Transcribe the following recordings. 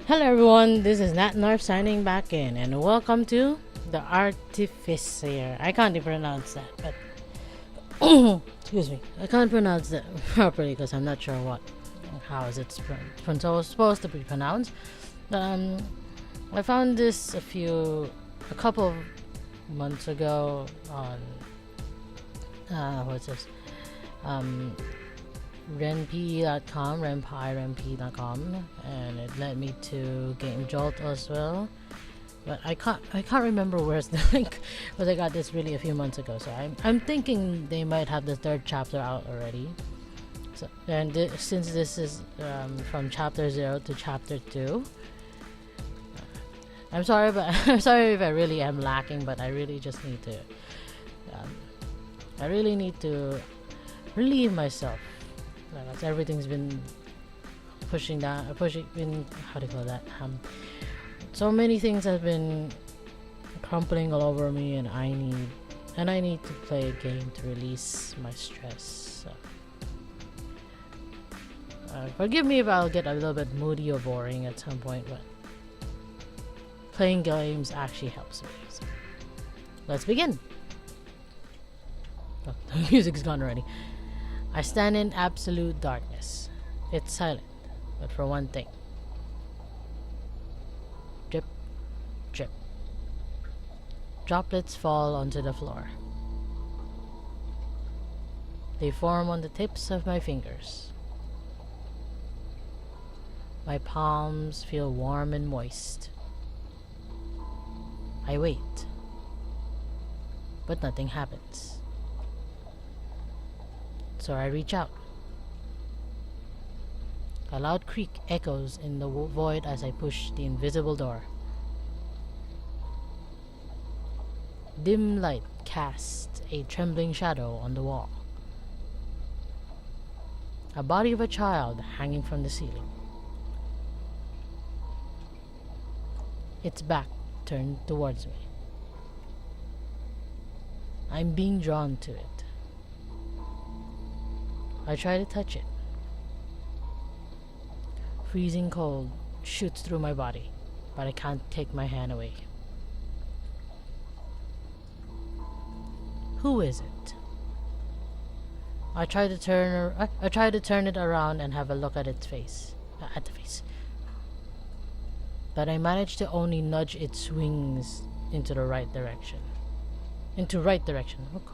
Hello everyone, this is Natnarf signing back in, and welcome to the Artificer. I can't even pronounce that, but excuse me, I can't pronounce that properly because I'm not sure how is it supposed to be pronounced. I found this a couple of months ago on what's this? renp.com, and it led me to Game Jolt as well. But I can't remember where's the link, but I got this really a few months ago. So I'm thinking they might have the third chapter out already. So since this is from chapter 0 to chapter 2, I'm sorry, but I'm sorry if I really am lacking. But I really just need to. I really need to relieve myself. Everything's been how do you call that? So many things have been crumpling all over me, and I need to play a game to release my stress. So, forgive me if I'll get a little bit moody or boring at some point, but playing games actually helps me. So, let's begin. Oh, the music's gone already. I stand in absolute darkness. It's silent, but for one thing. Drip, drip. Droplets fall onto the floor. They form on the tips of my fingers. My palms feel warm and moist. I wait, but nothing happens. So I reach out. A loud creak echoes in the void as I push the invisible door. Dim light casts a trembling shadow on the wall. A body of a child hanging from the ceiling. Its back turned towards me. I'm being drawn to it. I try to touch it. Freezing cold shoots through my body, but I can't take my hand away. Who is it? I try to turn it around and have a look at its face. But I manage to only nudge its wings into the right direction. Oh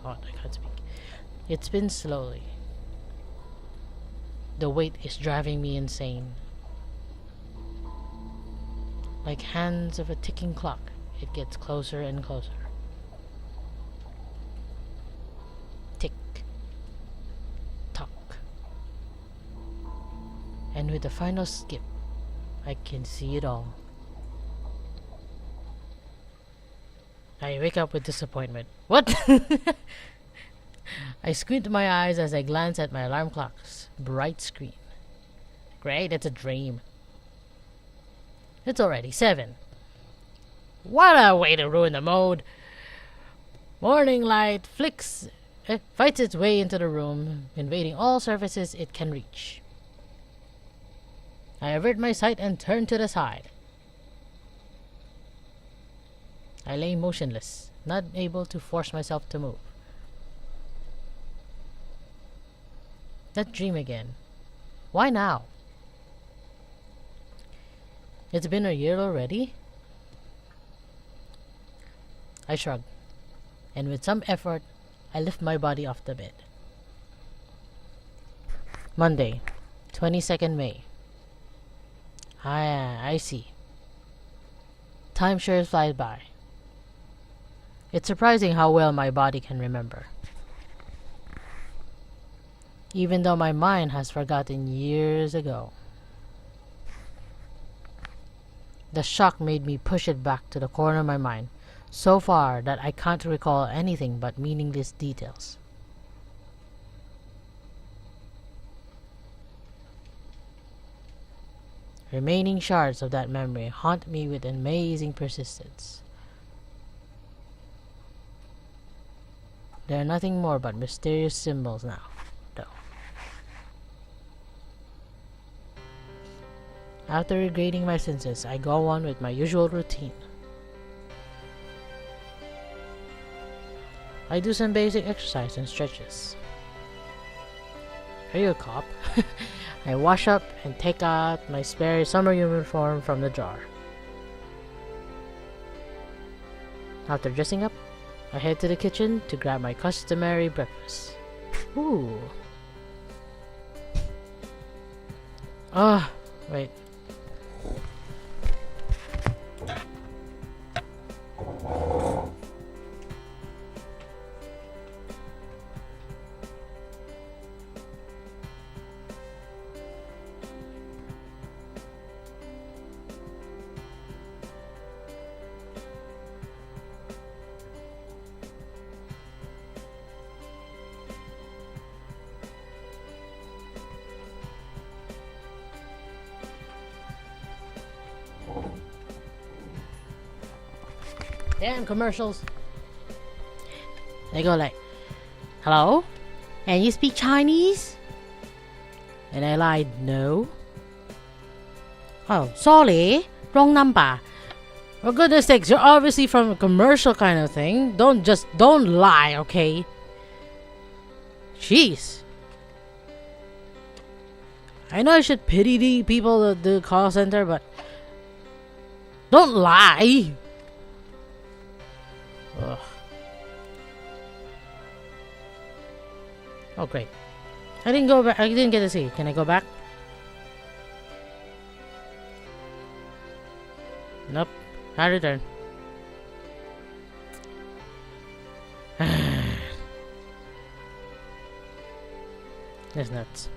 god, I can't speak. It spins slowly. The weight is driving me insane. Like hands of a ticking clock, it gets closer and closer. Tick, tock. And with the final skip, I can see it all. I wake up with disappointment. What? I squint my eyes as I glance at my alarm clock's bright screen. Great, it's a dream. It's already 7. What a way to ruin the mode. Morning light fights its way into the room, invading all surfaces it can reach. I avert my sight and turn to the side. I lay motionless, not able to force myself to move. That dream again. Why now? It's been a year already? I shrug, and with some effort, I lift my body off the bed. Monday, 22nd May. I see. Time sure flies by. It's surprising how well my body can remember. Even though my mind has forgotten years ago. The shock made me push it back to the corner of my mind, so far that I can't recall anything but meaningless details. Remaining shards of that memory haunt me with amazing persistence. They are nothing more but mysterious symbols now, though. After regaining my senses, I go on with my usual routine. I do some basic exercise and stretches. Are you a cop? I wash up and take out my spare summer uniform from the drawer. After dressing up, I head to the kitchen to grab my customary breakfast. Ooh. Wait. Damn commercials. They go like, hello? And you speak Chinese? And I lied, no. Oh, sorry. Wrong number. For goodness sakes, you're obviously from a commercial kind of thing. Don't lie, okay? Jeez. I know I should pity the people at the call center, but don't lie. Ugh. Oh great. I didn't go back. I didn't get to see. Can I go back? Nope. I return. That's nuts.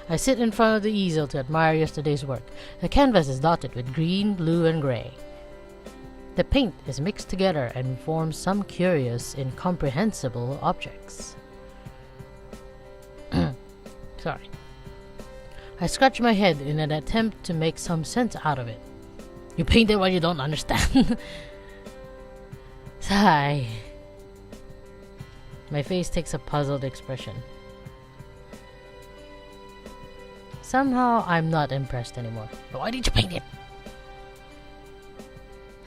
I sit in front of the easel to admire yesterday's work. The canvas is dotted with green, blue, and gray. The paint is mixed together and forms some curious, incomprehensible objects. Sorry. I scratch my head in an attempt to make some sense out of it. You painted what you don't understand. Sigh. My face takes a puzzled expression. Somehow I'm not impressed anymore. Why did you paint it?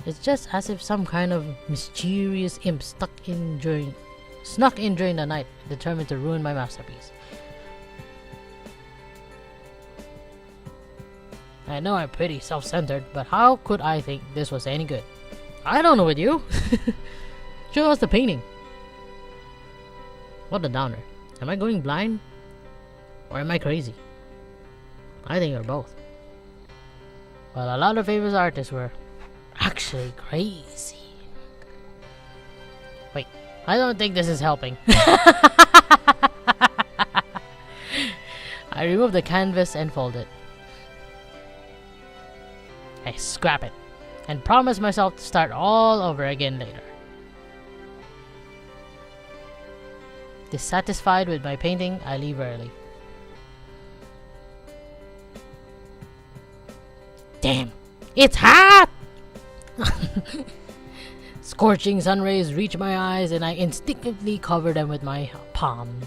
It's just as if some kind of mysterious imp snuck in during the night, determined to ruin my masterpiece. I know I'm pretty self-centered, but how could I think this was any good? I don't know with you. Show us the painting. What a downer. Am I going blind? Or am I crazy? I think you're both. Well, a lot of famous artists were actually crazy. Wait, I don't think this is helping. I remove the canvas and fold it. I scrap it and promise myself to start all over again later. Dissatisfied with my painting, I leave early. Damn, it's hot! Scorching sun rays reach my eyes and I instinctively cover them with my palms.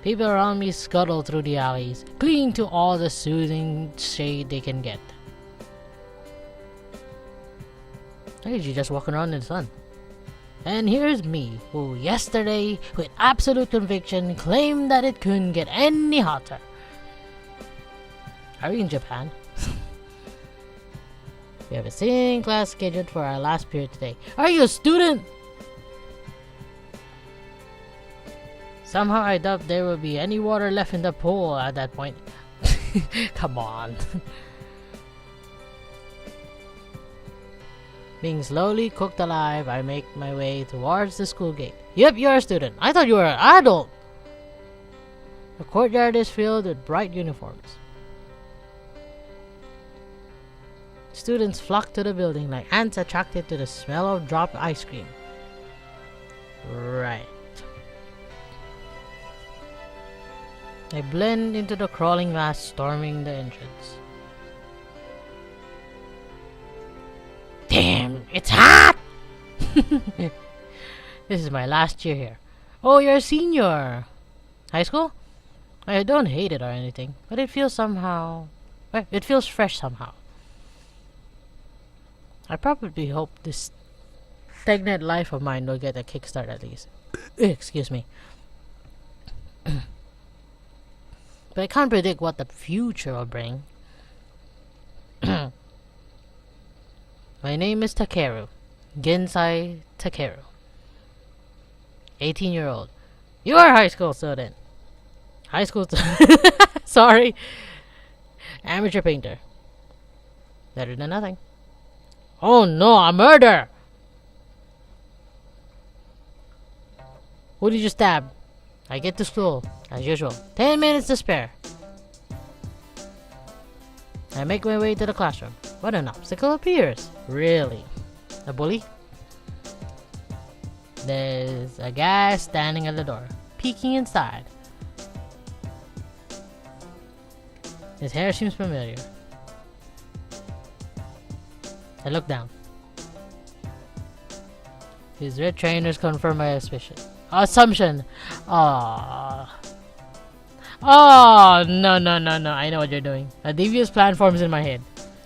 People around me scuttle through the alleys, clinging to all the soothing shade they can get. Look at you just walking around in the sun. And here's me, who yesterday, with absolute conviction, claimed that it couldn't get any hotter. Are we in Japan? We have a singing class scheduled for our last period today. Are you a student? Somehow I doubt there will be any water left in the pool at that point. Come on. Being slowly cooked alive, I make my way towards the school gate. Yep, you're a student. I thought you were an adult. The courtyard is filled with bright uniforms. Students flock to the building like ants attracted to the smell of dropped ice cream. Right. I blend into the crawling mass storming the entrance. Damn, it's hot! This is my last year here. Oh, you're a senior. High school? I don't hate it or anything, but it feels somehow... it feels fresh somehow. I probably hope this stagnant life of mine will get a kickstart at least. Excuse me. But I can't predict what the future will bring. My name is Takeru. Gensai Takeru. 18-year-old. You are a high school student. High school sorry. Amateur painter. Better than nothing. Oh no, a murder! Who did you stab? I get to school, as usual. 10 minutes to spare. I make my way to the classroom. What an obstacle appears. Really? A bully? There's a guy standing at the door, peeking inside. His hair seems familiar. I look down. His red trainers confirm my assumption. Oh, no. I know what you're doing. A devious plan forms in my head.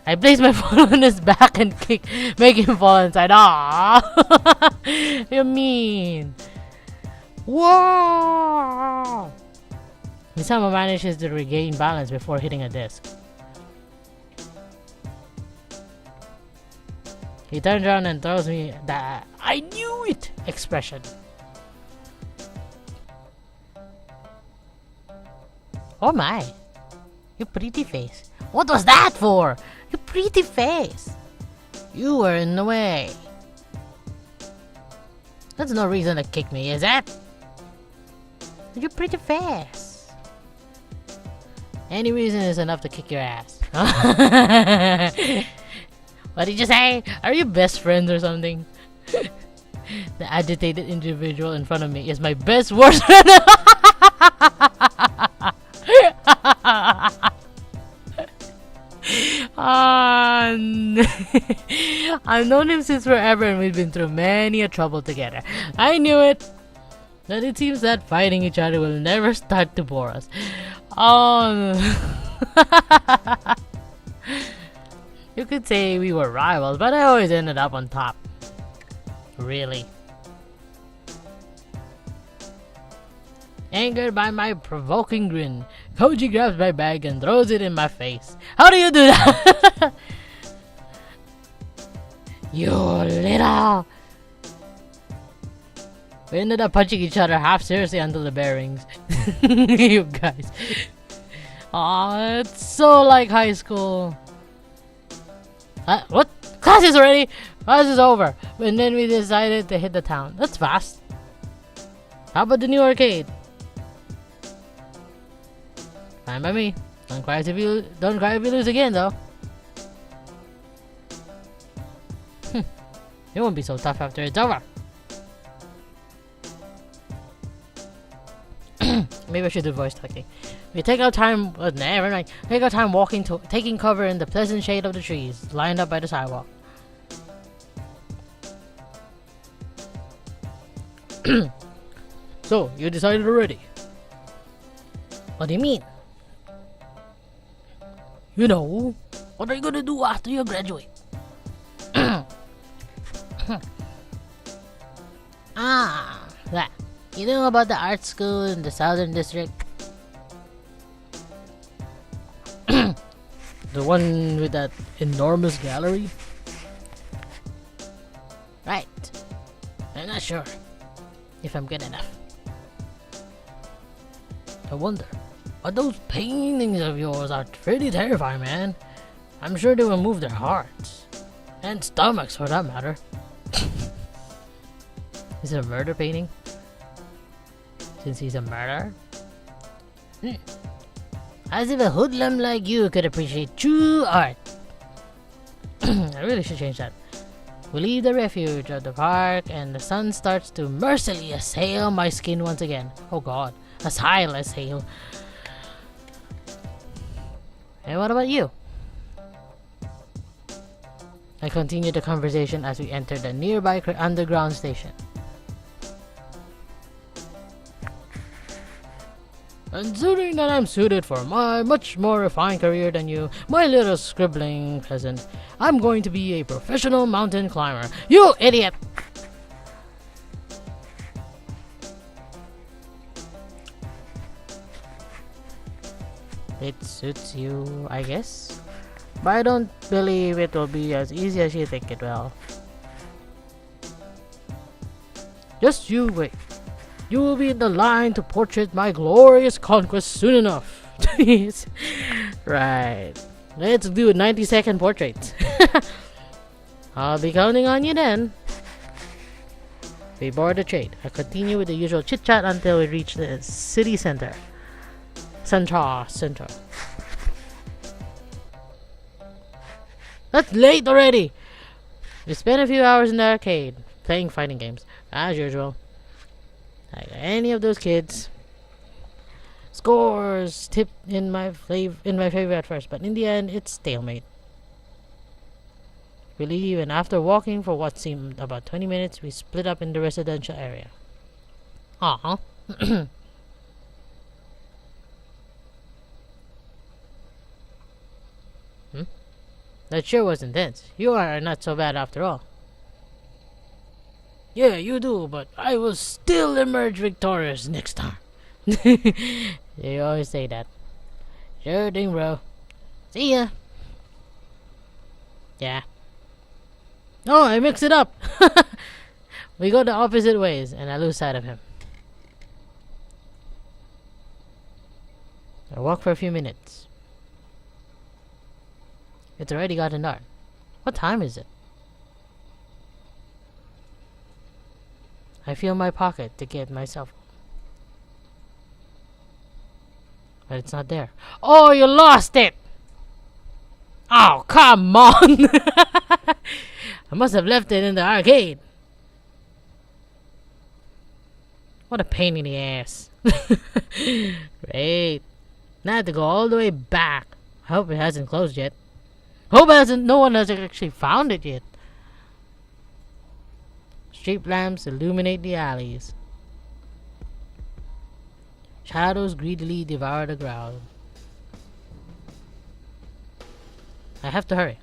I place my foot on his back and kick, make him fall inside. You mean? Whoa! Misama manages to regain balance before hitting a disc. He turns around and throws me that "I knew it" expression. Oh my, you pretty face. What was that for? You pretty face. You were in the way. That's no reason to kick me, is it? You pretty face. Any reason is enough to kick your ass. What did you say? Are you best friends or something? The agitated individual in front of me is my best worst friend. I've known him since forever and we've been through many a trouble together. I knew it. But it seems that fighting each other will never start to bore us. You could say we were rivals, but I always ended up on top. Really. Angered by my provoking grin, Koji grabs my bag and throws it in my face. How do you do that? You little... We ended up punching each other half seriously until the bearings. You guys. Aw, it's so like high school. What? Class is ready? Class is over. And then we decided to hit the town. That's fast. How about the new arcade? Fine by me. Don't cry if you lose again, though. It won't be so tough after it's over. Maybe I should do voice talking. We take our time. Never mind. Take our time taking cover in the pleasant shade of the trees lined up by the sidewalk. So you decided already? What do you mean? You know, what are you gonna do after you graduate? That. You know about the art school in the Southern District? The one with that enormous gallery? Right. I'm not sure if I'm good enough. I wonder, but those paintings of yours are pretty terrifying, man. I'm sure they will move their hearts. And stomachs, for that matter. Is it a murder painting? Since he's a murderer? As if a hoodlum like you could appreciate true art. I really should change that. We leave the refuge of the park and the sun starts to mercilessly assail my skin once again. Oh god, assail. And what about you? I continue the conversation as we enter the nearby underground station. Considering that I'm suited for my much more refined career than you, my little scribbling peasant, I'm going to be a professional mountain climber. You idiot! It suits you, I guess. But I don't believe it will be as easy as you think it will. Just you wait. You will be in the line to portrait my glorious conquest soon enough. Right. Let's do a 90-second portrait. I'll be counting on you then. We board the train. I continue with the usual chit-chat until we reach the city center. Central. That's late already! We spent a few hours in the arcade, playing fighting games, as usual. Like any of those kids. Scores tipped in my favor at first, but in the end, it's stalemate. We leave, and after walking for what seemed about 20 minutes, we split up in the residential area. Aww. That sure was intense. You are not so bad after all. Yeah, you do, but I will still emerge victorious next time. You always say that. Sure thing, bro. See ya. Yeah. Oh, I mix it up. We go the opposite ways, and I lose sight of him. I walk for a few minutes. It's already gotten dark. What time is it? I feel my pocket to get my cell phone. But it's not there. Oh, you lost it! Oh, come on! I must have left it in the arcade. What a pain in the ass. Great. Now I have to go all the way back. I hope it hasn't closed yet. No one has actually found it yet. Street lamps illuminate the alleys. Shadows greedily devour the ground. I have to hurry.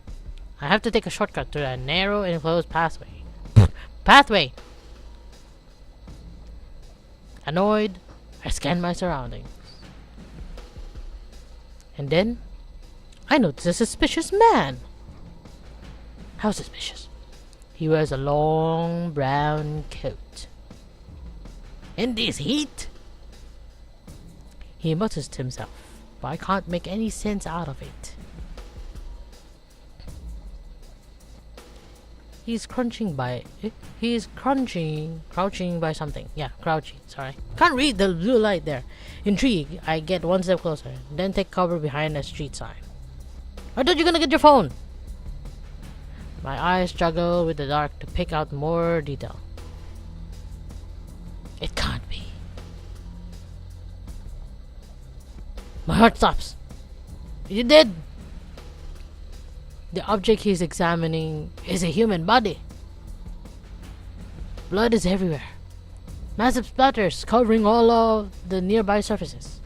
I have to take a shortcut through a narrow enclosed pathway. Annoyed, I scan my surroundings. And then I notice a suspicious man. How suspicious? He wears a long brown coat. In this heat? He mutters to himself, but I can't make any sense out of it. He's crouching by something. Yeah, crouching, sorry. Can't read the blue light there. Intrigued, I get one step closer, then take cover behind a street sign. I thought you were gonna get your phone! My eyes struggle with the dark to pick out more detail. It can't be. My heart stops. You did! The object he's examining is a human body. Blood is everywhere. Massive splatters covering all of the nearby surfaces.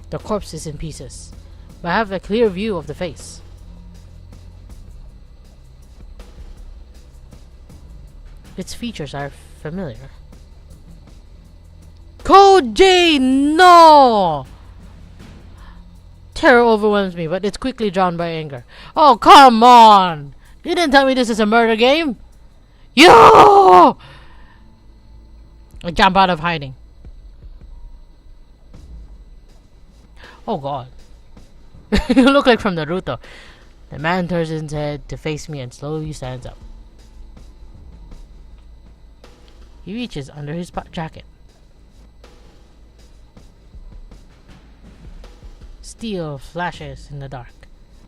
The corpse is in pieces, but I have a clear view of the face. Its features are familiar. Koji, no! Terror overwhelms me, but it's quickly drowned by anger. Oh, come on! You didn't tell me this is a murder game? You! I jump out of hiding. Oh god. You look like from Naruto. The man turns his head to face me and slowly stands up. He reaches under his jacket. Steel flashes in the dark.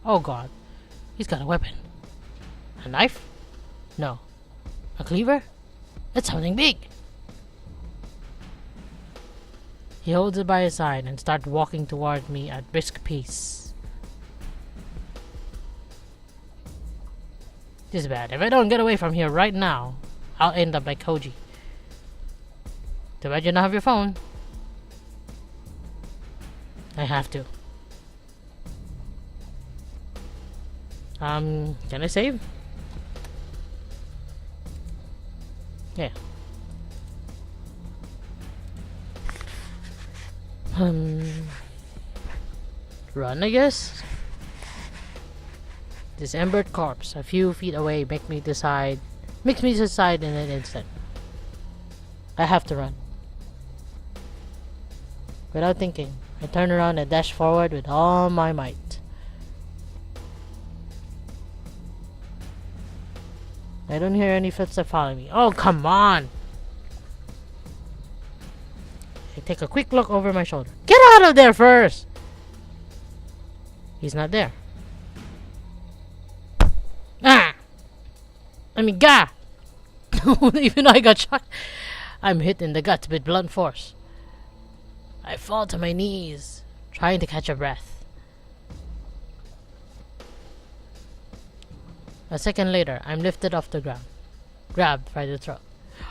Oh god. He's got a weapon. A knife? No. A cleaver? It's something big. He holds it by his side and starts walking toward me at brisk pace. This is bad. If I don't get away from here right now, I'll end up like Koji. Too bad you don't have your phone. I have to. Can I save? Yeah. Run, I guess? Dismembered corpse, a few feet away, makes me decide in an instant. I have to run. Without thinking, I turn around and dash forward with all my might. I don't hear any footsteps following me. Oh, come on! I take a quick look over my shoulder. Get out of there first! He's not there. Ah! I mean, gah! Even though I got shot, I'm hit in the gut with blunt force. I fall to my knees, trying to catch a breath. A second later, I'm lifted off the ground, grabbed by the throat.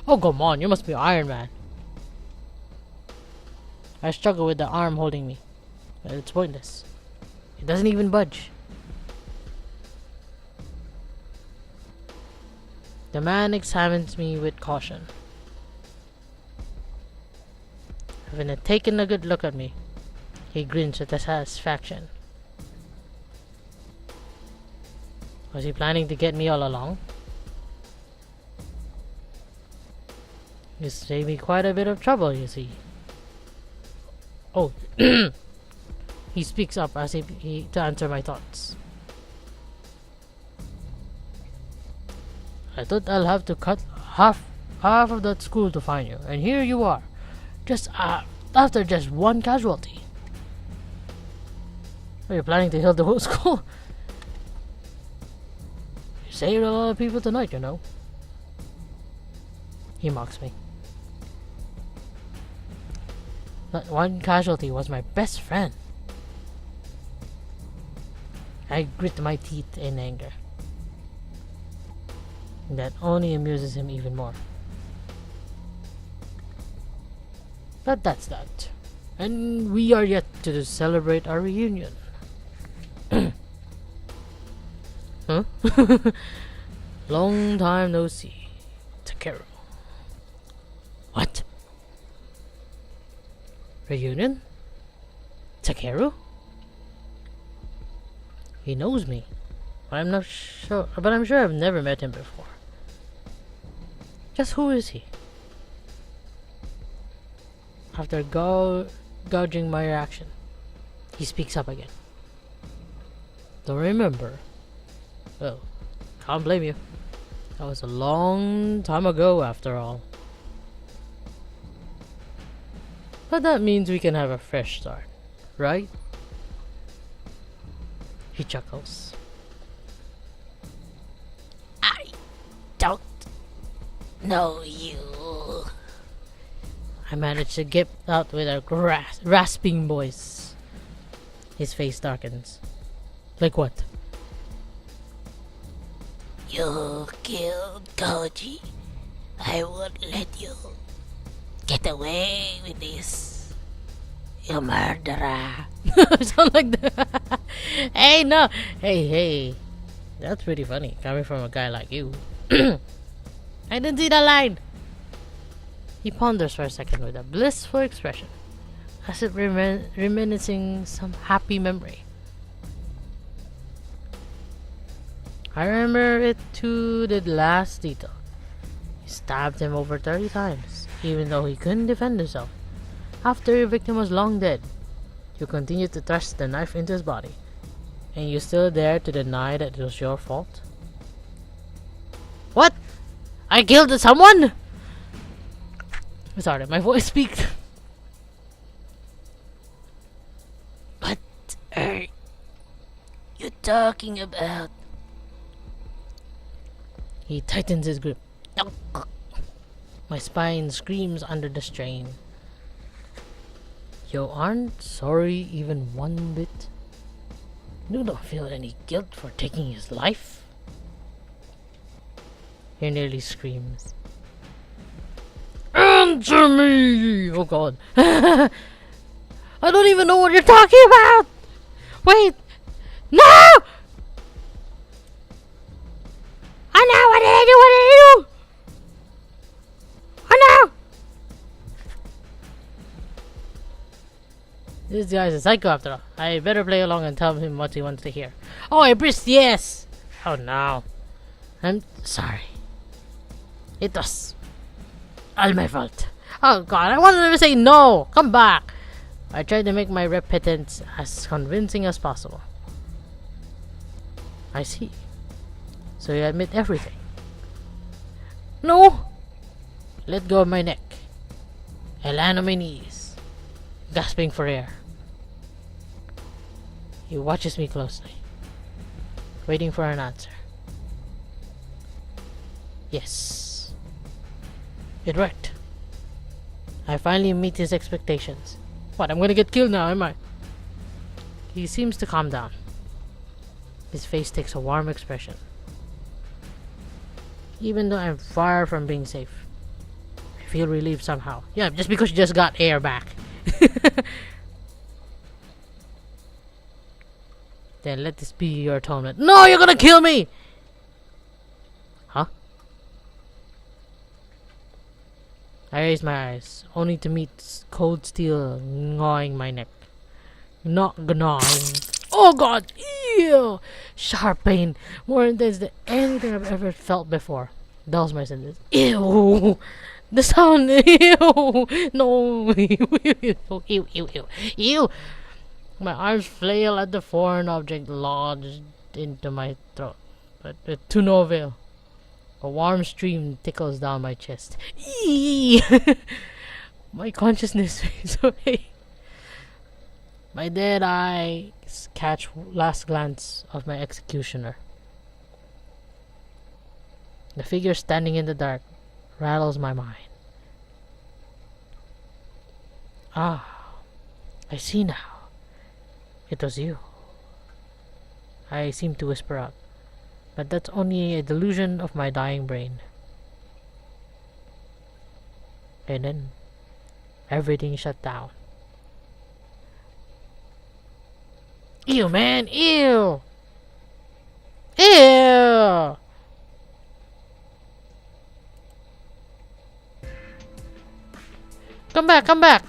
Oh, come on, you must be Iron Man. I struggle with the arm holding me, but it's pointless. It doesn't even budge. The man examines me with caution. Having taken a good look at me, he grins with satisfaction. Was he planning to get me all along? You saved me quite a bit of trouble, you see. Oh, he speaks up as if to answer my thoughts. I thought I'll have to cut half of that school to find you, and here you are, just after just one casualty. Are you planning to heal the whole school? You saved a lot of people tonight, you know. He mocks me. That one casualty was my best friend. I grit my teeth in anger. That only amuses him even more. But that's that. And we are yet to celebrate our reunion. Huh? Long time no see. Takeru. What? Reunion? Takeru? He knows me. I'm not sure, but I'm sure I've never met him before. Just who is he? After gauging my reaction, he speaks up again. Don't remember. Well, can't blame you. That was a long time ago after all. But that means we can have a fresh start, right? He chuckles. I don't know you. I managed to get out with a rasping voice. His face darkens. Like what? You killed Koji. I won't let you get away with this. You murderer. Sound like that. Hey, no. Hey. That's pretty funny, coming from a guy like you. I didn't see that line. He ponders for a second with a blissful expression, as if reminiscing some happy memory. I remember it to the last detail. He stabbed him over 30 times, even though he couldn't defend himself. After your victim was long dead, you continued to thrust the knife into his body, and you still dare to deny that it was your fault? What? I killed someone? Sorry, my voice peaked. What are you talking about? He tightens his grip. My spine screams under the strain. You aren't sorry even one bit? You don't feel any guilt for taking his life? He nearly screams. Answer me! Oh god. I don't even know what you're talking about! Wait! No! Oh no! What did I do? What did I do? Oh no! This guy's a psycho after all. I better play along and tell him what he wants to hear. Oh, I pressed yes! Oh no. I'm sorry. It was all my fault. Oh god, I wanted to say no! Come back! I tried to make my repentance as convincing as possible. I see. So you admit everything. No! Let go of my neck. I land on my knees, gasping for air. He watches me closely, waiting for an answer. Yes. It worked. I finally meet his expectations. What, I'm gonna get killed now, am I? He seems to calm down. His face takes a warm expression. Even though I'm far from being safe, I feel relieved somehow. Yeah, just because you just got air back. Then let this be your atonement. No, you're gonna kill me! Huh? I raise my eyes, only to meet cold steel gnawing my neck. Not gnawing. Oh god! Ew! Sharp pain, more intense than anything I've ever felt before. Dulls my senses. Ew! The sound! Ew! No! Ew! Ew! Ew! Ew! My arms flail at the foreign object lodged into my throat, but to no avail. A warm stream tickles down my chest. Eee! My consciousness fades away. My dead eyes catch last glance of my executioner. The figure standing in the dark rattles my mind. Ah, I see now. It was you. I seem to whisper out, but that's only a delusion of my dying brain. And then, everything shut down. Ew, man! Ew! Ew! Come back, come back!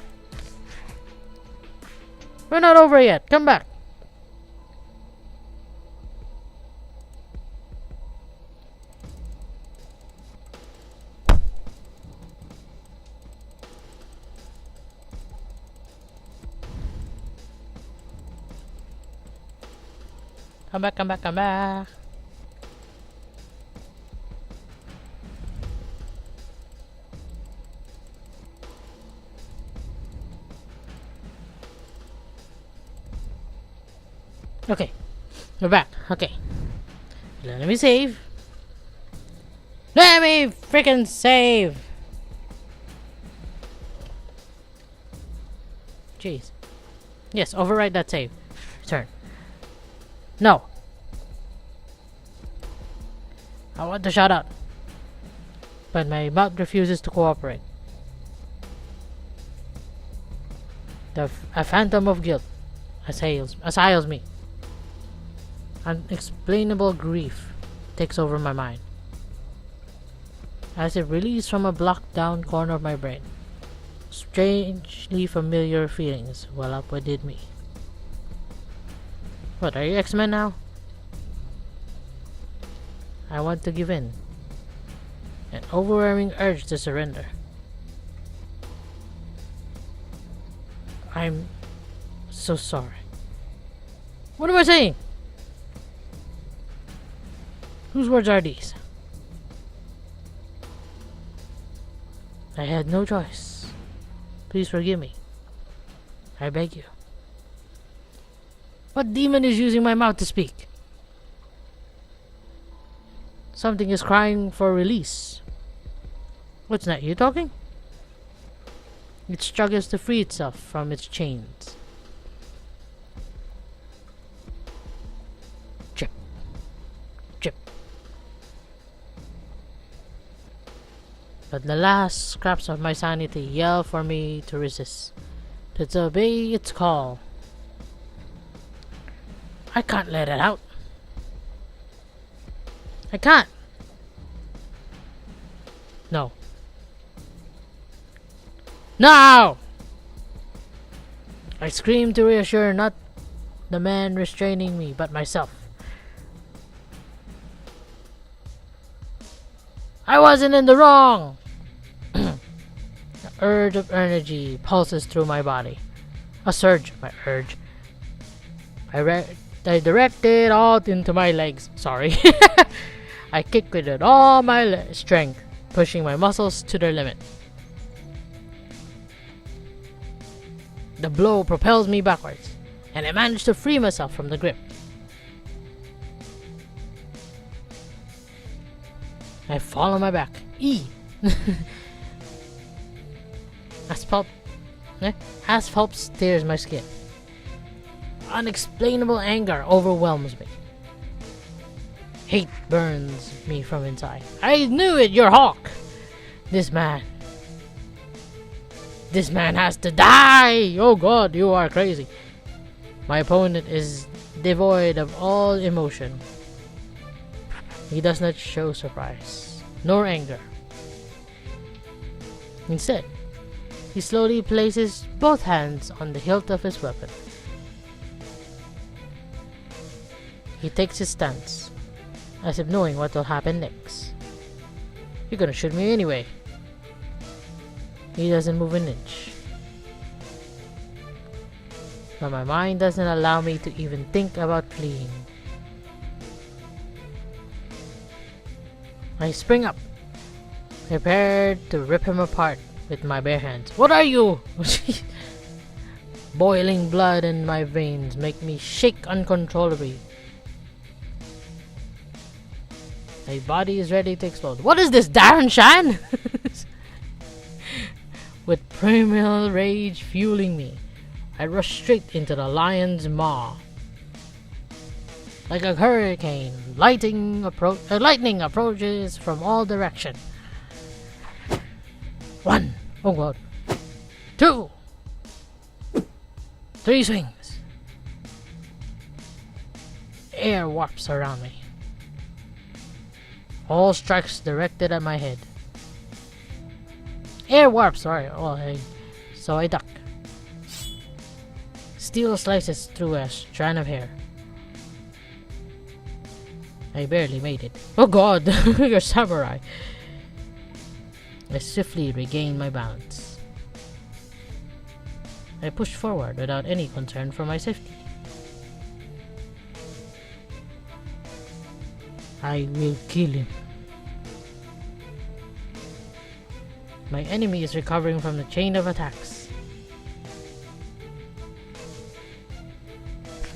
We're not over yet. Come back. Come back, come back, come back. Okay, we're back. Okay, let me save. Let me freaking save. Jeez. Yes, overwrite that save. Return. No. I want to shout out, but my mouth refuses to cooperate. A phantom of guilt assails me. Unexplainable grief takes over my mind, as if released from a blocked down corner of my brain. Strangely familiar feelings well up within me. What, are you X-Men now? I want to give in. An overwhelming urge to surrender. I'm so sorry. What am I saying? Whose words are these? I had no choice. Please forgive me. I beg you. What demon is using my mouth to speak? Something is crying for release. What's that? You talking? It struggles to free itself from its chains. Chip. Chip. but the last scraps of my sanity yell for me to resist, to obey its call. I can't let it out. I can't. No. No! I scream to reassure not the man restraining me, but myself. I wasn't in the wrong! A urge of energy pulses through my body. A surge of my urge. I direct it all into my legs. Sorry. I kick with all my strength, pushing my muscles to their limit. The blow propels me backwards, and I manage to free myself from the grip. I fall on my back. Asphalt tears my skin. Unexplainable anger overwhelms me. Hate burns me from inside. I knew it, you're Hawk! This man has to die! Oh god, you are crazy. My opponent is devoid of all emotion. He does not show surprise, nor anger. Instead, he slowly places both hands on the hilt of his weapon. He takes his stance, as if knowing what will happen next. You're gonna shoot me anyway. He doesn't move an inch. But my mind doesn't allow me to even think about fleeing. I spring up, prepared to rip him apart with my bare hands. What are you? Boiling blood in my veins make me shake uncontrollably. My body is ready to explode. What is this, Darren Shan? With primal rage fueling me, I rush straight into the lion's maw. Like a hurricane, lightning approaches from all directions. 1, oh god. 2, 3 swings. Air warps around me. All strikes directed at my head. Air warps, sorry. So I duck. Steel slices through a strand of hair. I barely made it. Oh god, you're samurai. I swiftly regain my balance. I push forward without any concern for my safety. I will kill him. My enemy is recovering from the chain of attacks.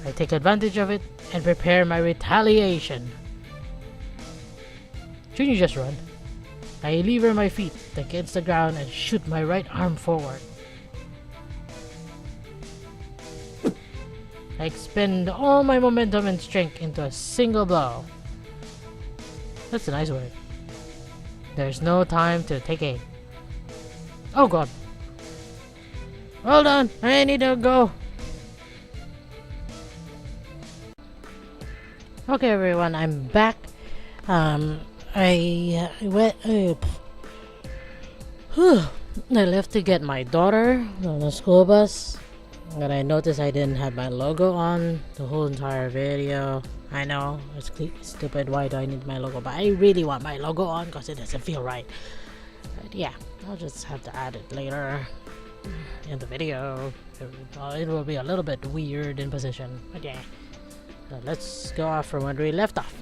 I take advantage of it and prepare my retaliation. Shouldn't you just run? I lever my feet against the ground and shoot my right arm forward. I expend all my momentum and strength into a single blow. That's a nice word. There's no time to take aim. Oh god. Hold on, I need to go. Okay everyone, I'm back. I left to get my daughter on the school bus, and I noticed I didn't have my logo on the whole entire video. I know, it's stupid, why do I need my logo? But I really want my logo on because it doesn't feel right. But yeah, I'll just have to add it later in the video. It will be a little bit weird in position, but yeah. So let's go off from where we left off.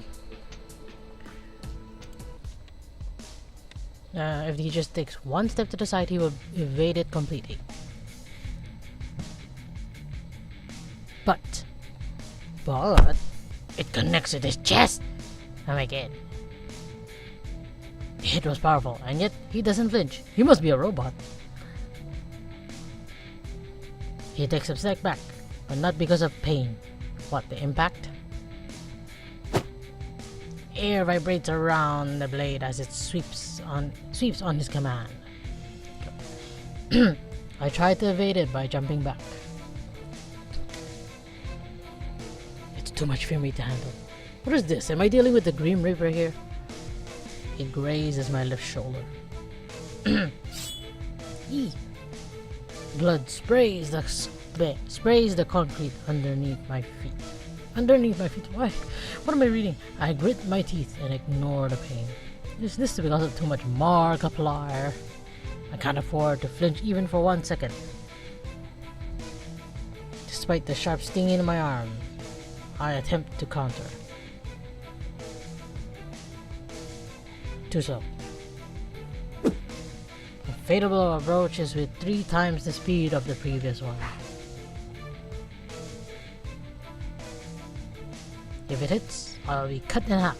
If he just takes one step to the side, he will evade it completely. But it connects with his chest. Oh my god. The hit was powerful, and yet he doesn't flinch. He must be a robot. He takes a step back, but not because of pain. What, the impact? Air vibrates around the blade as it sweeps on his command. I tried to evade it by jumping back. It's too much for me to handle. What is this? Am I dealing with the Grim Reaper here? It grazes my left shoulder. Eee. Blood sprays the concrete underneath my feet. Why? What am I reading? I grit my teeth and ignore the pain. Is this because of too much Markiplier? I can't afford to flinch even for 1 second. Despite the sharp stinging in my arm, I attempt to counter. Too slow. A fatal blow approaches with 3 times the speed of the previous one. If it hits, I'll be cut in half.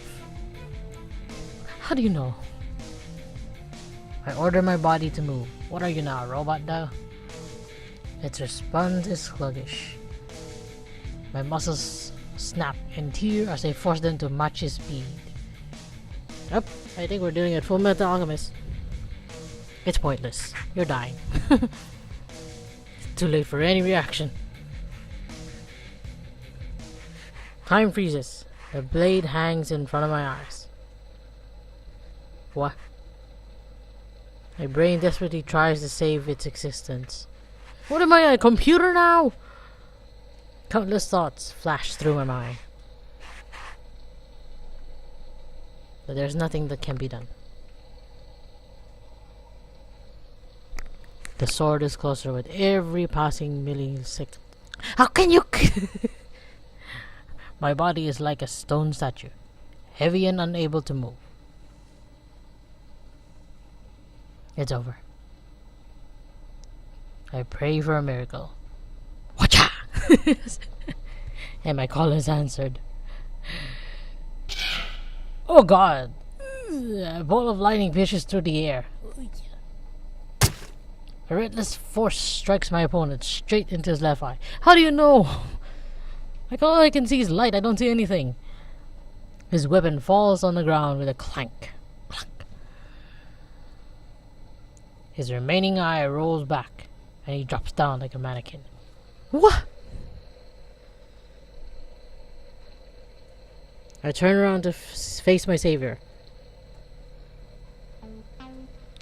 How do you know? I order my body to move. What are you now, a robot now? Its response is sluggish. My muscles snap and tear as I force them to match his speed. Yep, I think we're doing it Full Metal Alchemist. It's pointless. You're dying. It's too late for any reaction. Time freezes. The blade hangs in front of my eyes. What? My brain desperately tries to save its existence. What am I, a computer now? Countless thoughts flash through my mind. But there's nothing that can be done. The sword is closer with every passing millisecond. How can you? My body is like a stone statue, heavy and unable to move. It's over. I pray for a miracle. Watcha! And my call is answered. Oh God! A ball of lightning pierces through the air. A relentless force strikes my opponent straight into his left eye. How do you know? Like, all I can see is light, I don't see anything. His weapon falls on the ground with a clank. Clank. His remaining eye rolls back, and he drops down like a mannequin. What? I turn around to face my savior.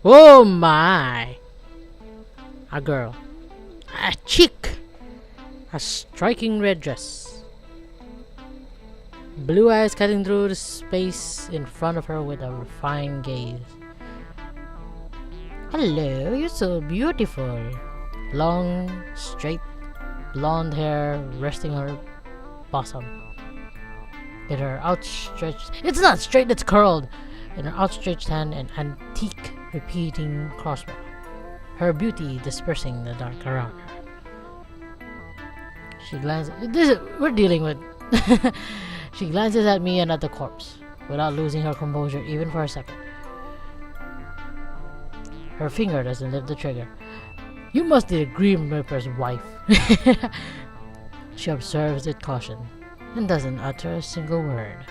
Oh my! A girl. A chick! A striking red dress. Blue eyes cutting through the space in front of her with a refined gaze. Hello, you're so beautiful. Long, straight, blonde hair resting on her bosom. In her outstretched... It's not straight, it's curled! In her outstretched hand, an antique repeating crossbow. Her beauty dispersing the dark around her. She glances... We're dealing with... She glances at me and at the corpse, without losing her composure even for a second. Her finger doesn't lift the trigger. You must be the Grim Reaper's wife. She observes with caution, and doesn't utter a single word.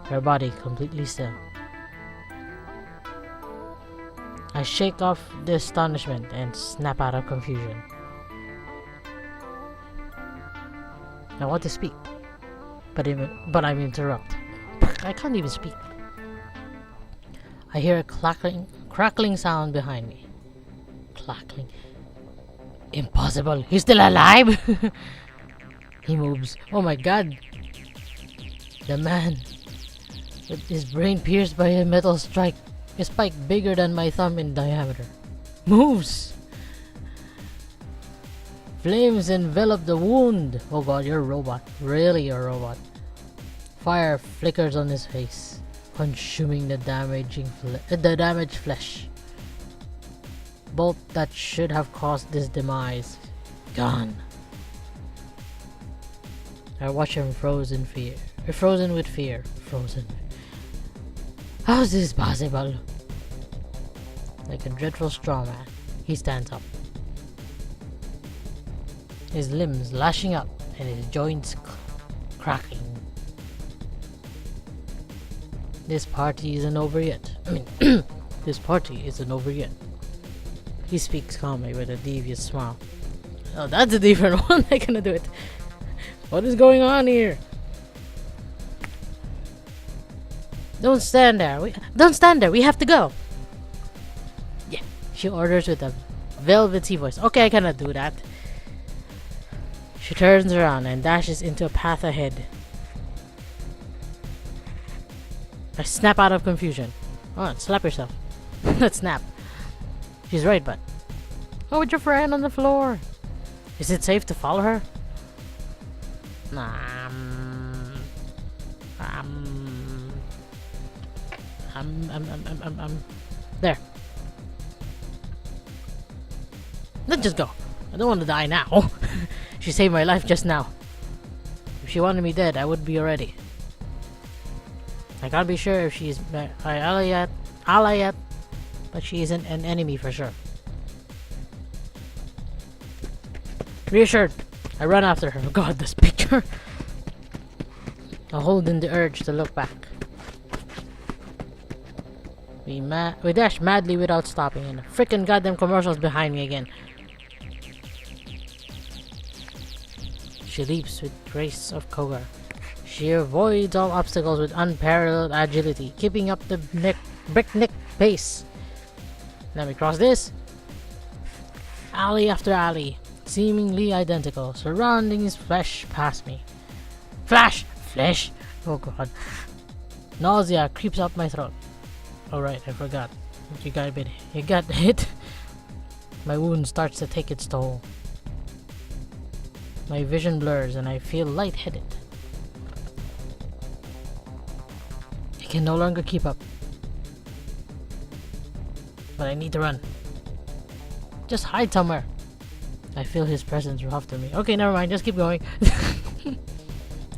Her body completely still. I shake off the astonishment and snap out of confusion. I want to speak, but I'm interrupted. I can't even speak. I hear a crackling sound behind me. Crackling. Impossible! He's still alive! He moves. Oh my God! The man, with his brain pierced by a metal spike bigger than my thumb in diameter, moves! Flames envelop the wound. Oh God, you're a robot. Really a robot. Fire flickers on his face, consuming the damaged flesh. Bolt that should have caused this demise, gone. I watch him frozen with fear. How's this possible? Like a dreadful straw man, he stands up. His limbs lashing up and his joints cracking. This party isn't over yet. I mean, this party isn't over yet. He speaks calmly with a devious smile. Oh, that's a different one. I cannot do it. What is going on here? Don't stand there. Don't stand there. We have to go. Yeah, she orders with a velvety voice. Okay, I cannot do that. She turns around and dashes into a path ahead. I snap out of confusion. Oh, slap yourself. Let's snap. She's right, but... Oh, with your friend on the floor. Is it safe to follow her? There. Let's just go. I don't want to die now. She saved my life just now. If she wanted me dead, I would be already. I can't be sure if she's my ally yet, but she isn't an enemy for sure. Reassured, I run after her. Oh God, this picture. I hold in the urge to look back. We dash madly without stopping, and the frickin' goddamn commercials behind me again. She leaps with grace of cougar. She avoids all obstacles with unparalleled agility, keeping up the breakneck pace. Let me cross this. Alley after alley, seemingly identical, surroundings flash past me. Flash! Flesh! Oh God. Nausea creeps up my throat. Alright, I forgot. You got hit. My wound starts to take its toll. My vision blurs and I feel lightheaded. I can no longer keep up. But I need to run. Just hide somewhere. I feel his presence after me. Okay, never mind, just keep going.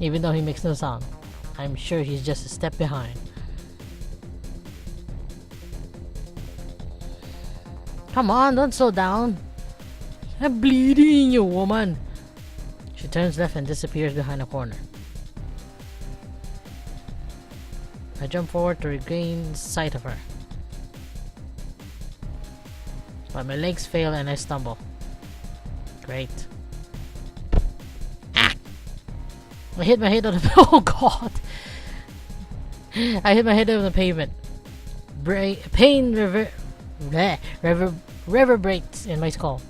Even though he makes no sound, I'm sure he's just a step behind. Come on, don't slow down. I'm bleeding, you woman. She turns left and disappears behind a corner. I jump forward to regain sight of her. But my legs fail and I stumble. Great. Ah! I hit my head on the... Oh God! I hit my head on the pavement. Pain reverberates in my skull.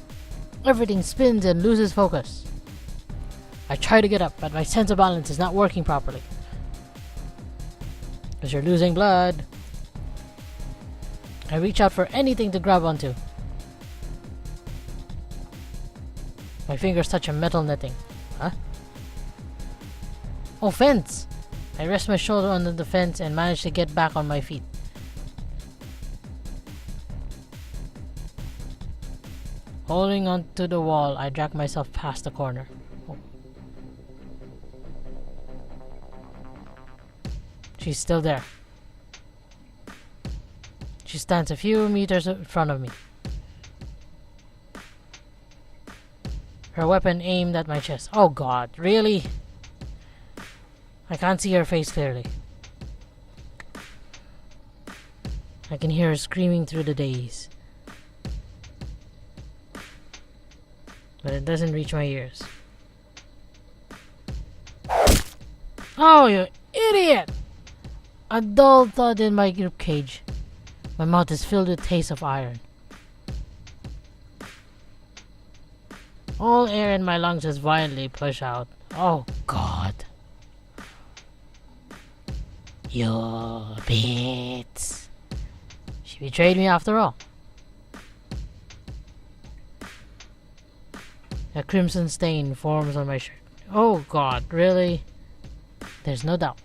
Everything spins and loses focus. I try to get up, but my sense of balance is not working properly. Because you're losing blood. I reach out for anything to grab onto. My fingers touch a metal netting. Huh? Oh, fence! I rest my shoulder on the fence and manage to get back on my feet. Holding onto the wall, I drag myself past the corner. Oh. She's still there. She stands a few meters in front of me. Her weapon aimed at my chest. Oh God, really? I can't see her face clearly. I can hear her screaming through the days. But it doesn't reach my ears. Oh, you idiot! A dull thud in my ribcage. My mouth is filled with taste of iron. All air in my lungs is violently pushed out. Oh God. You bits. She betrayed me after all. A crimson stain forms on my shirt. Oh God, really? There's no doubt.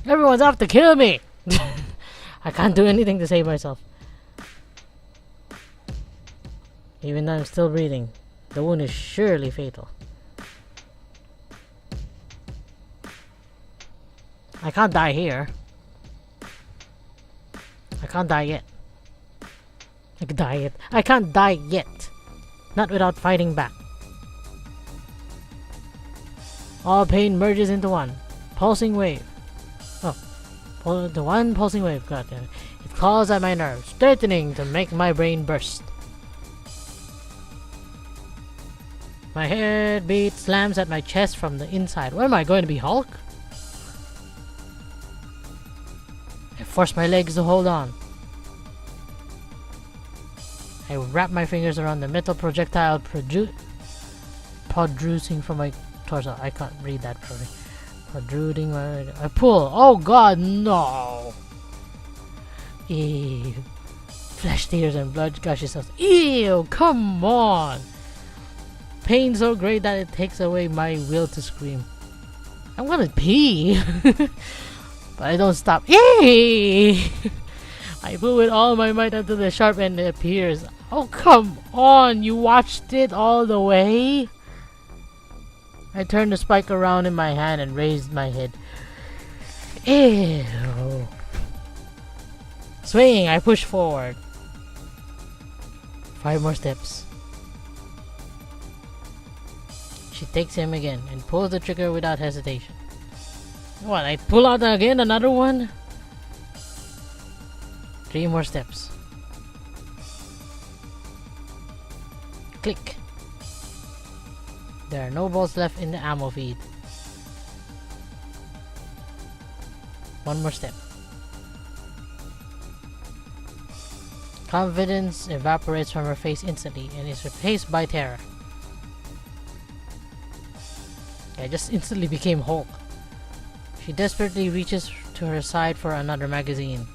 Everyone's out to kill me! I can't do anything to save myself. Even though I'm still breathing, the wound is surely fatal. I can't die here. I can't die yet. I can't die yet. Not without fighting back. All pain merges into one pulsing wave. Oh, The one pulsing wave, goddamn. It claws at my nerves, threatening to make my brain burst. My heartbeat slams at my chest from the inside. What am I going to be, Hulk? I force my legs to hold on. I wrap my fingers around the metal projectile protruding from my torso. I can't read that properly. Protruding. I pull. Oh God, no! Ew. Flesh, tears, and blood gushes out. Ew! Come on! Pain so great that it takes away my will to scream. I'm gonna pee, but I don't stop. Eee! I pull with all my might until the sharp end appears. Oh, come on! You watched it all the way? I turned the spike around in my hand and raised my head. Ew. Swinging, I push forward. 5 more steps. She takes him again and pulls the trigger without hesitation. What, I pull out again? Another one? 3 more steps. Click. There are no balls left in the ammo feed. 1 more step. Confidence evaporates from her face instantly and is replaced by terror. I just instantly became Hulk. She desperately reaches to her side for another magazine.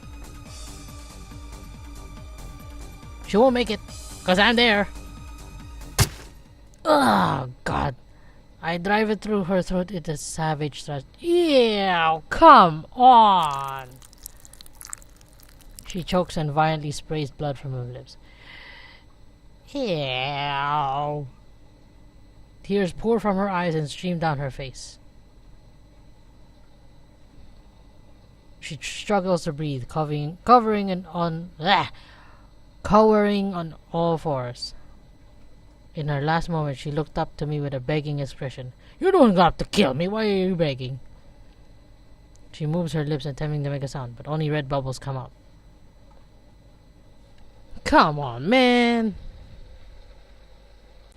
She won't make it, cause I'm there. Oh God. I drive it through her throat with a savage thrust. Ew, come on. She chokes and violently sprays blood from her lips. Ew. Tears pour from her eyes and stream down her face. She struggles to breathe, cowering on all fours. In her last moment, she looked up to me with a begging expression. You don't have to kill me. Why are you begging? She moves her lips, attempting to make a sound, but only red bubbles come out. Come on, man.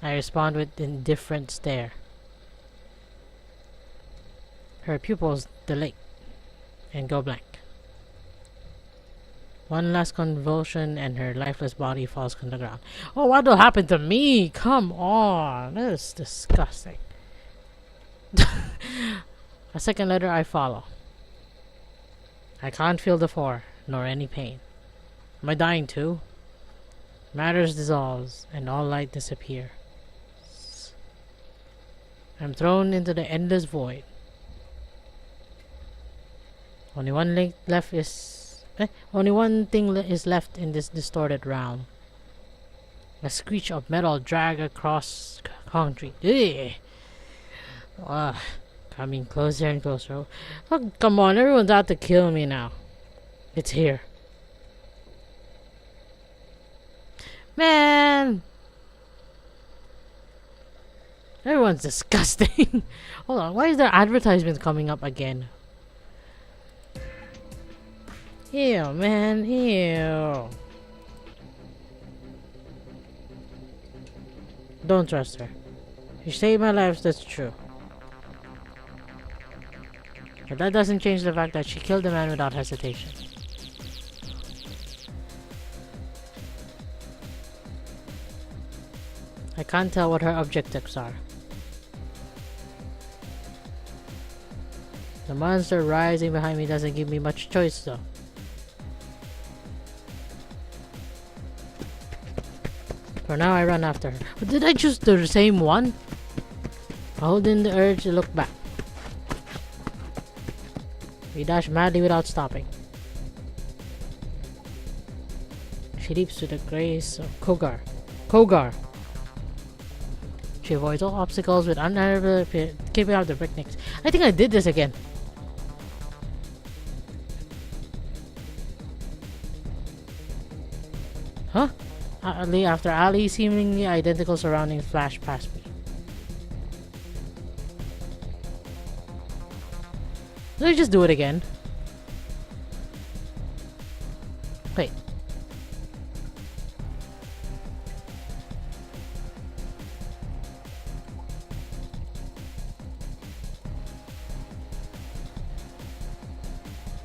I respond with indifferent stare. Her pupils dilate and go blank. One last convulsion and her lifeless body falls on the ground. Oh, what will happen to me? Come on. That is disgusting. A second later, I follow. I can't feel the floor, nor any pain. Am I dying too? Matters dissolves, and all light disappears. I'm thrown into the endless void. Only one thing is left in this distorted realm. A screech of metal drag across concrete. Coming closer and closer. Oh, come on, everyone's out to kill me now. It's here. Man! Everyone's disgusting. Hold on, why is there advertisements coming up again? Ew, man, ew. Don't trust her. She saved my life, that's true. But that doesn't change the fact that she killed the man without hesitation. I can't tell what her objectives are. The monster rising behind me doesn't give me much choice though. For now, I run after her. But did I choose the same one? I hold in the urge to look back. We dash madly without stopping. She leaps to the grace of Kogar. She avoids all obstacles with unnervable keeping up the breaknecks. I think I did this again. Huh? After Ali, seemingly identical surroundings flash past me. Did I just do it again?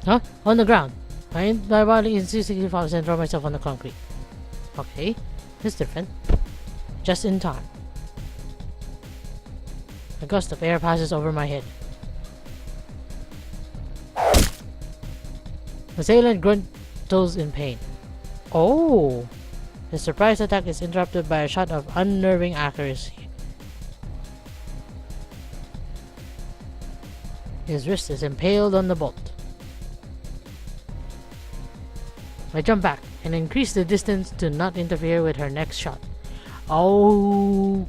Huh? On the ground. My body instinctively falls and throw myself on the concrete. Okay, it's different. Just in time. A gust of air passes over my head. Assailant grunts in pain. Oh! The surprise attack is interrupted by a shot of unnerving accuracy. His wrist is impaled on the bolt. I jump back and increase the distance to not interfere with her next shot. Okay.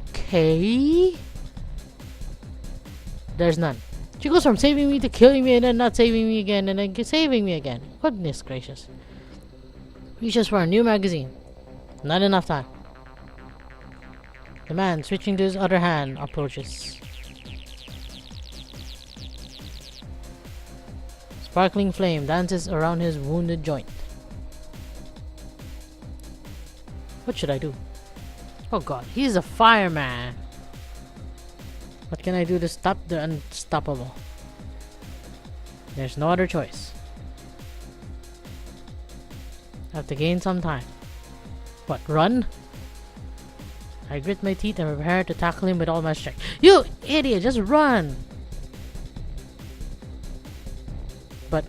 There's none. She goes from saving me to killing me and then not saving me again and then saving me again. Goodness gracious. Reaches for a new magazine. Not enough time. The man, switching to his other hand, approaches. Sparkling flame dances around his wounded joint. What should I do? Oh god, he's a fireman! What can I do to stop the unstoppable? There's no other choice. I have to gain some time. What, run? I grit my teeth and prepare to tackle him with all my strength. You idiot, just run! But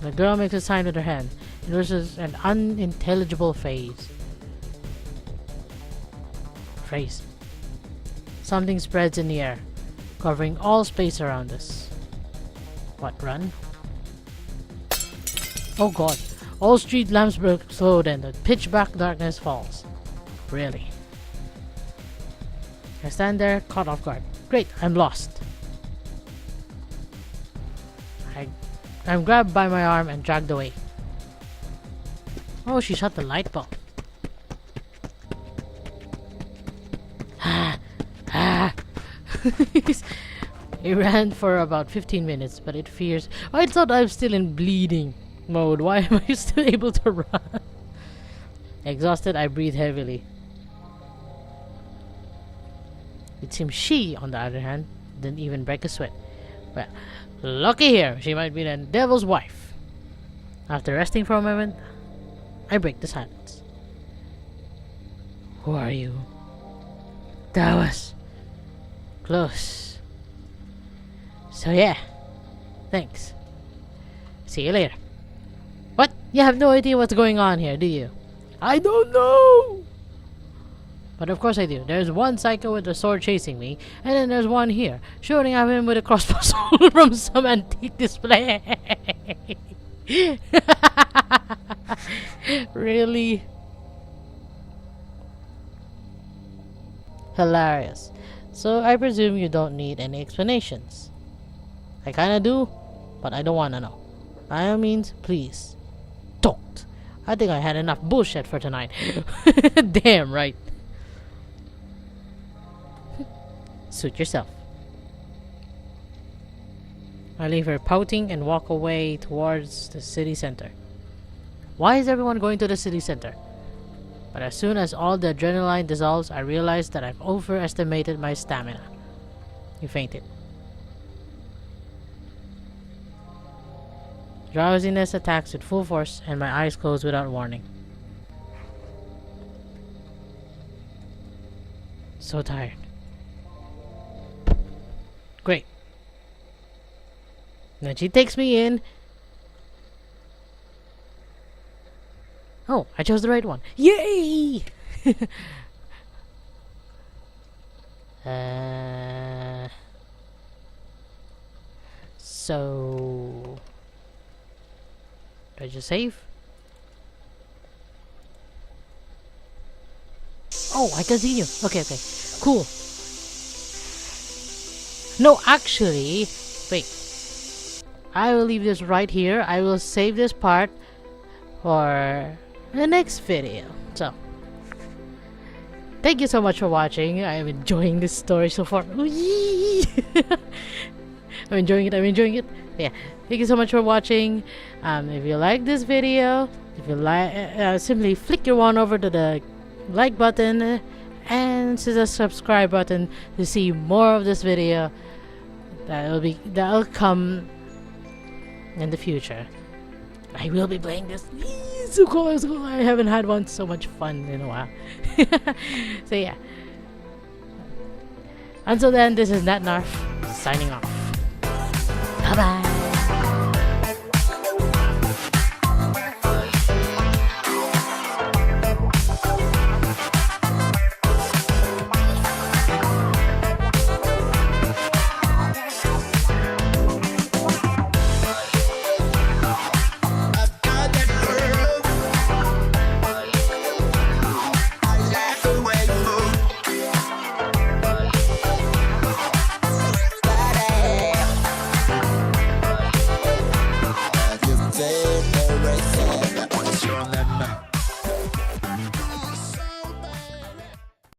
the girl makes a sign with her hand. It uses an unintelligible phrase. Something spreads in the air, covering all space around us. What, run? Oh god. All street lamps explode and the pitch black darkness falls. Really? I stand there, caught off guard. Great, I'm lost. I'm grabbed by my arm and dragged away. Oh, she shot the light bulb. He ran for about 15 minutes, but it fears. I thought I was still in bleeding mode. Why am I still able to run? Exhausted, I breathe heavily. It seems she, on the other hand, didn't even break a sweat. Well, lucky here, she might be the devil's wife. After resting for a moment, I break the silence. Who are you? That was close. So yeah, thanks. See you later. What? You have no idea what's going on here, do you? I don't know! But of course I do. There's one psycho with a sword chasing me, and then there's one here, shooting at him with a crossbow sword from some antique display. Really? Hilarious. So I presume you don't need any explanations. I kinda do, but I don't wanna know. By all means, please, don't. I think I had enough bullshit for tonight. Damn right. Suit yourself. I leave her pouting and walk away towards the city center. Why is everyone going to the city center? But as soon as all the adrenaline dissolves, I realize that I've overestimated my stamina. You fainted. Drowsiness attacks with full force, and my eyes close without warning. So tired. Great. Then she takes me in. Oh, I chose the right one. Yay! So... do I just save? Oh, I continue. Okay, okay. Cool. No, actually... wait. I will leave this right here. I will save this part for the next video. So, thank you so much for watching. I am enjoying this story so far. I'm enjoying it. Yeah, thank you so much for watching. If you like this video, if you like, simply flick your wand over to the like button and to the subscribe button to see more of this video. That'll come in the future, I will be playing this. So cool, so cool. I haven't had one so much fun in a while. So yeah. Until then, this is Natnarf signing off. Bye bye.